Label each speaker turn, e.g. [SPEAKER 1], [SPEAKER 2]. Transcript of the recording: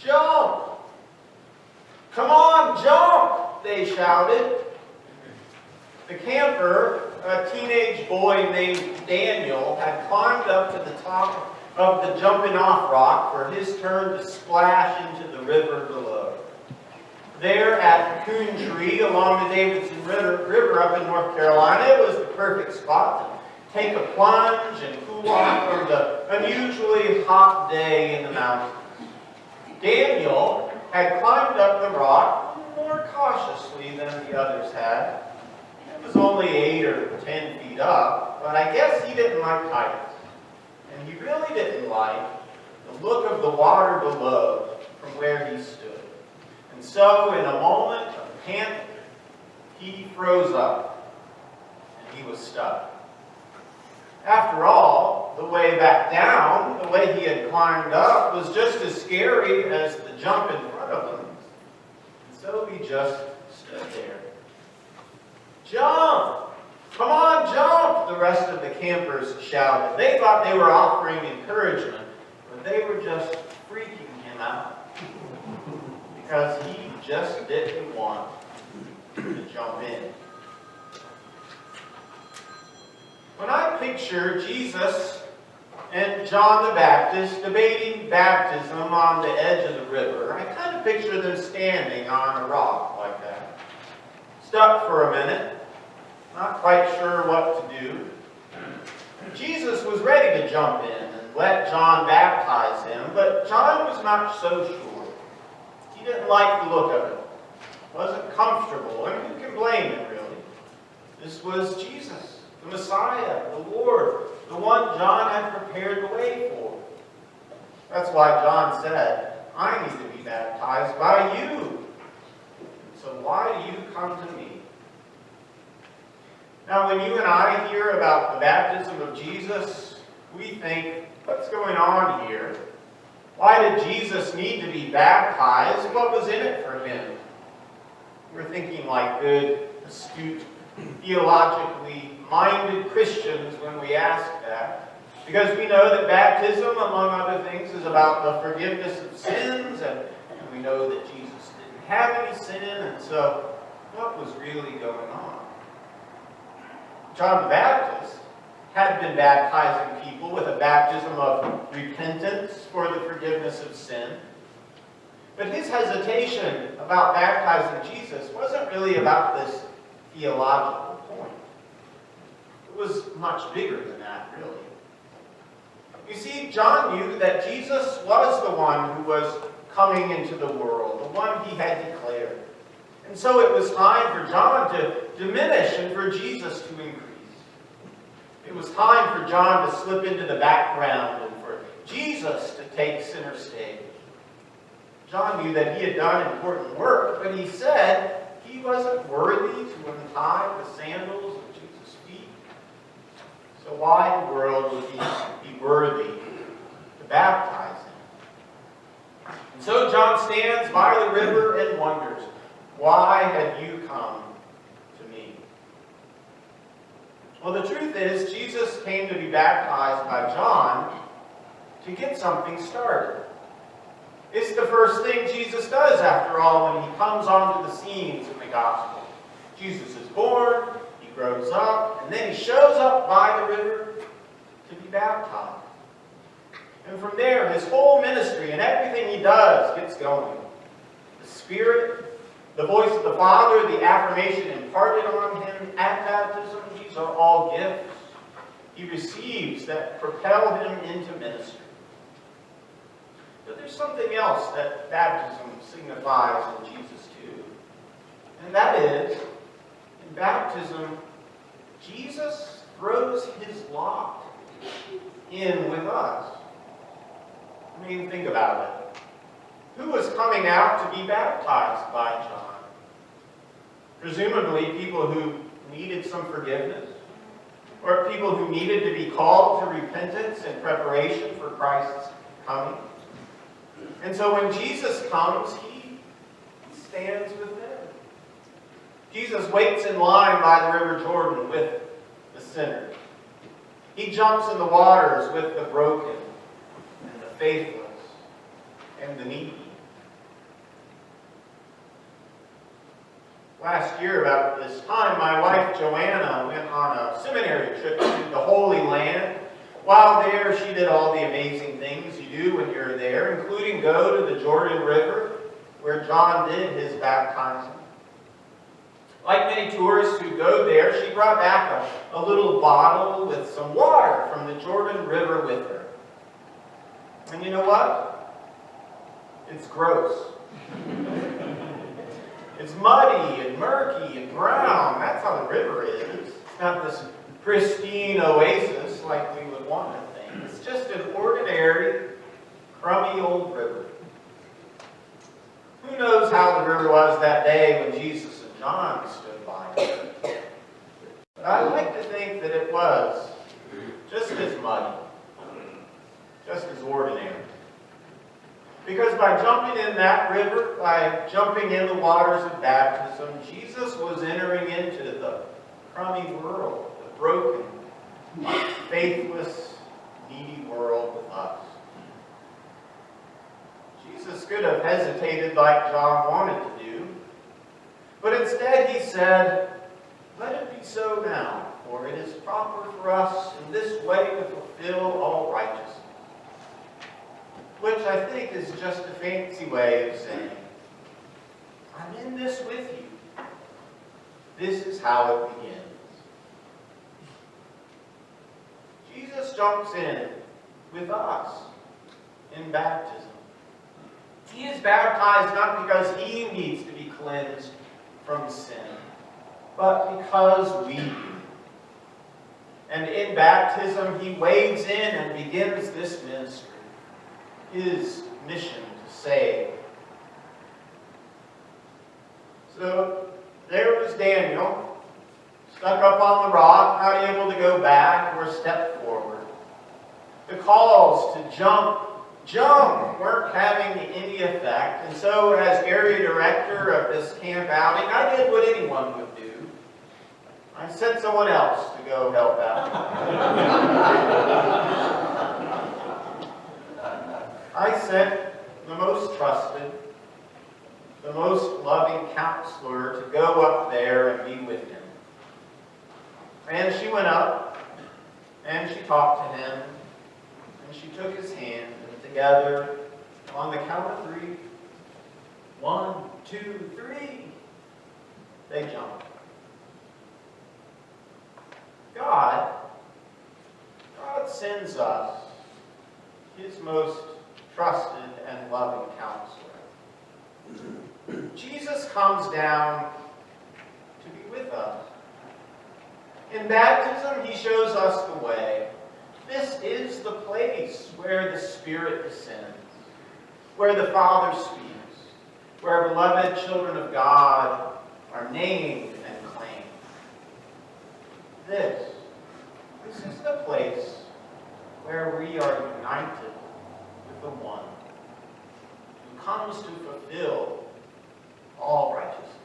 [SPEAKER 1] Jump! Come on, jump! They shouted. The camper, a teenage boy named Daniel, had climbed up to the top of the jumping off rock for his turn to splash into the river below. There at Coon Tree along the Davidson River up in North Carolina, it was the perfect spot to take a plunge and cool off from the unusually hot day in the mountains. Daniel had climbed up the rock more cautiously than the others had. It was only 8 or 10 feet up, but I guess he didn't like heights. And he really didn't like the look of the water below from where he stood. And so, in a moment of panic, he froze up, and he was stuck. After all, the way back down, the way he had climbed up, was just as scary as the jump in front of him. And so he just stood there. Jump! Come on, jump! The rest of the campers shouted. They thought they were offering encouragement, but they were just freaking him out. Because he just didn't want to jump in. When I picture Jesus and John the Baptist debating baptism on the edge of the river, I kind of picture them standing on a rock like that. Stuck for a minute, not quite sure what to do. Jesus was ready to jump in and let John baptize him, but John was not so sure. He didn't like the look of it. Wasn't comfortable, and who can blame him, really? This was Jesus, the Messiah, the Lord, the one John had prepared the way for. That's why John said, I need to be baptized by you. So why do you come to me? Now, when you and I hear about the baptism of Jesus, we think, what's going on here? Why did Jesus need to be baptized? What was in it for him? We're thinking like good, astute, theologically minded Christians when we ask that. Because we know that baptism, among other things, is about the forgiveness of sins, and we know that Jesus didn't have any sin, and so what was really going on? John the Baptist had been baptizing people with a baptism of repentance for the forgiveness of sin. But his hesitation about baptizing Jesus wasn't really about this theological point. It was much bigger than that, really. You see, John knew that Jesus was the one who was coming into the world, the one he had declared. And so it was time for John to diminish and for Jesus to increase. It was time for John to slip into the background and for Jesus to take center stage. John knew that he had done important work, but he said he wasn't worthy to untie the sandals of Jesus' feet. So why in the world would he be worthy to baptize him? And so John stands by the river and wonders, why have you come to me? Well, the truth is, Jesus came to be baptized by John to get something started. It's the first thing Jesus does, after all, when he comes onto the scenes in the gospel. Jesus is born, he grows up, and then he shows up by the river to be baptized. And from there, his whole ministry and everything he does gets going. The Spirit, the voice of the Father, the affirmation imparted on him at baptism, these are all gifts he receives that propel him into ministry. But there's something else that baptism signifies in Jesus too. And that is, in baptism, Jesus throws his lot in with us. I mean, think about it. Who was coming out to be baptized by John? Presumably people who needed some forgiveness, or people who needed to be called to repentance in preparation for Christ's coming. And so when Jesus comes, he stands with them. Jesus waits in line by the River Jordan with the sinners. He jumps in the waters with the broken and the faithless and the needy. Last year, about this time, my wife Joanna went on a seminary trip to the Holy Land. While there, she did all the amazing things you do when you're there, including go to the Jordan River, where John did his baptizing. Like many tourists who go there, she brought back a little bottle with some water from the Jordan River with her. And you know what? It's gross. It's muddy and murky and brown. That's how the river is. It's not this pristine oasis like we would want to think. It's just an ordinary, crummy old river. Who knows how the river was that day when Jesus and John stood by it. But I like to think that it was just as muddy, just as ordinary. Because by jumping in that river, by jumping in the waters of baptism, Jesus was entering into the crummy world, the broken, faithless, needy world with us. Jesus could have hesitated like John wanted to do, but instead he said, "Let it be so now, for it is proper for us in this way to fulfill all righteousness." Which I think is just a fancy way of saying, I'm in this with you. This is how it begins. Jesus jumps in with us in baptism. He is baptized not because he needs to be cleansed from sin, but because we do. And in baptism, he wades in and begins this ministry. His mission to save. So there was Daniel, stuck up on the rock, not able to go back or step forward. The calls to jump weren't having any effect. And so as area director of this camp outing, I did what anyone would do. I sent someone else to go help out. I sent the most trusted, the most loving counselor to go up there and be with him. And she went up, and she talked to him, and she took his hand, and together, on the count of 3, 1, 2, 3, they jumped. God sends us his most trusted and loving counselor. Jesus comes down to be with us. In baptism, he shows us the way. This is the place where the Spirit descends, where the Father speaks, where beloved children of God are named and claimed. This is the place where we are united with the one who comes to fulfill all righteousness.